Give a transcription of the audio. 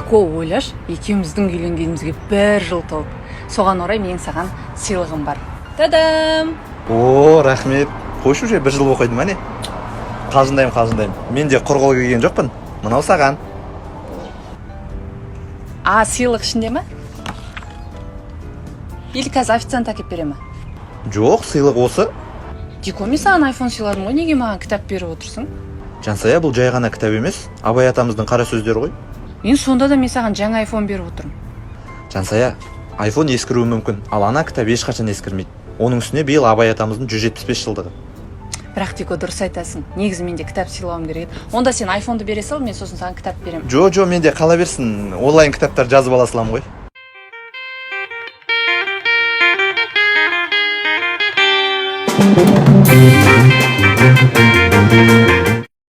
прикол ойлаш, екеуміздің үйленгенімізге 1 жыл толды. Соған орай менің саған сыйлығым бар. Тадам! О, рахмет. Қойшы уже 1 жыл оқиды ма не? Қалжындайым. Мен де құр қол келген жоқпын. Мынау саған. Сыйлық ішінде ма? Или қазір официант әкеп бере ма? Жоқ, сыйлық осы. Дико, мен саған iPhone сыйладым ғой, неге маған кітап беріп отырсың? Жансая, бұл жай ғана кітап емес, Абай атамыздың қара сөздері ғой. Мен сонда да мен саған жаңа iPhone беріп отырмын. Жансая, iPhone ескіруі мүмкін, ал ана кітап ешқашан ескірмейді. Оның үстіне биыл Абай атамыздың 175 жылдығы. Бірақ Дико, дұрыс айтасың. Негізі менде кітап сыйлауым керек. Онда сен iPhone-ды бере сал, мен сосын саған кітап беремін. Жо, менде қала берсін, онлайн кітаптар жазып ала салам ғой.